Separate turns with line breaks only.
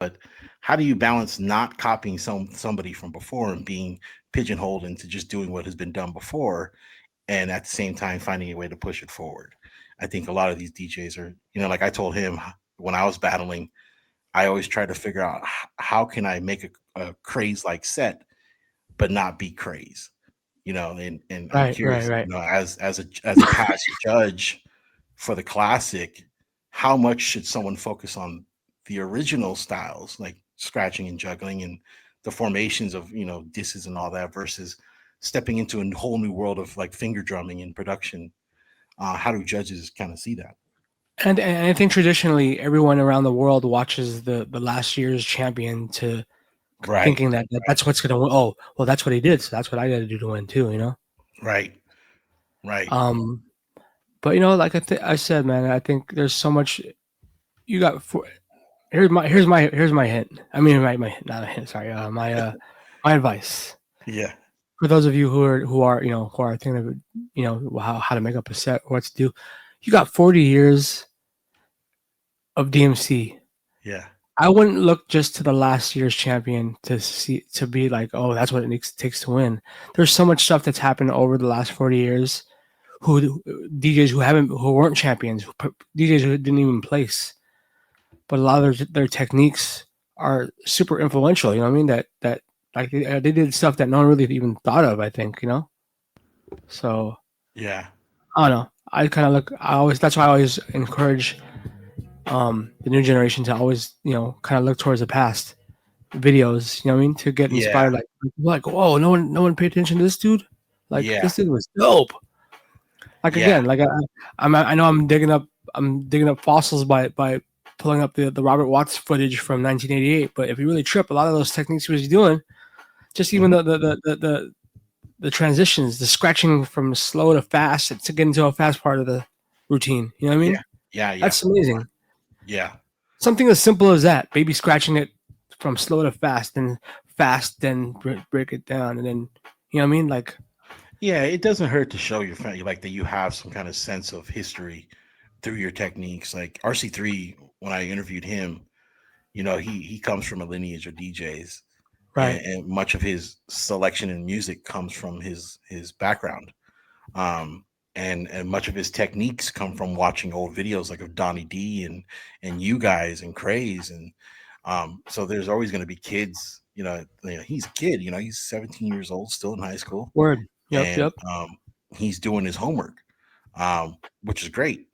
but how do you balance not copying somebody from before and being pigeonholed into just doing what has been done before, and at the same time finding a way to push it forward? I think a lot of these DJs are, like I told him when I was battling, I always try to figure out how can I make a craze like set, but not be craze, and I'm
Right, right,
curious,
right.
as a past judge for the classic, how much should someone focus on the original styles, like scratching and juggling and the formations of disses and all that, versus stepping into a whole new world of like finger drumming and production? How do judges kind of see that?
And I think traditionally everyone around the world watches the last year's champion to
Right,
thinking that, that's what's gonna win. Oh, well, that's what he did, so that's what I got to do to win too.
right, right.
Um, but like I said, man, I think there's so much you got. Here's my hint. I mean, my not a hint. Sorry, my advice
Yeah,
for those of you who are thinking of how to make up a set, what to do. You got 40 years of DMC.
yeah,
I wouldn't look just to the last year's champion to be like, oh, that's what it takes to win. There's so much stuff that's happened over the last 40 years. Who DJs who weren't champions, DJs who didn't even place, but a lot of their techniques are super influential. You know what I mean? That like they did stuff that no one really even thought of. I think. So
yeah,
I don't know. I kind of look. I always That's why I always encourage the new generation to always kind of look towards the past videos, you know what I mean, to get
yeah,
inspired. Like, whoa, no one paid attention to this dude. Like
yeah,
this dude was dope. Like
yeah,
again, like I know I'm digging up fossils by pulling up the Robert Watts footage from 1988. But if you really trip, a lot of those techniques he was doing, just even
mhm,
the transitions, the scratching from slow to fast to get into a fast part of the routine. You know what I mean?
yeah, yeah, yeah,
That's amazing.
yeah.
Something as simple as that, baby scratching it from slow to fast, then break it down, and then you know what I mean? Like,
Yeah, it doesn't hurt to show your family like that you have some kind of sense of history through your techniques. Like RC3, when I interviewed him, he comes from a lineage of DJs,
right.
and much of his selection in music comes from his background. Um, and much of his techniques come from watching old videos like of Donnie D and you guys and Craze, and so there's always going to be kids. He's a kid. He's 17 years old, still in high school,
Word. Yep.
and
Yep.
he's doing his homework, which is great.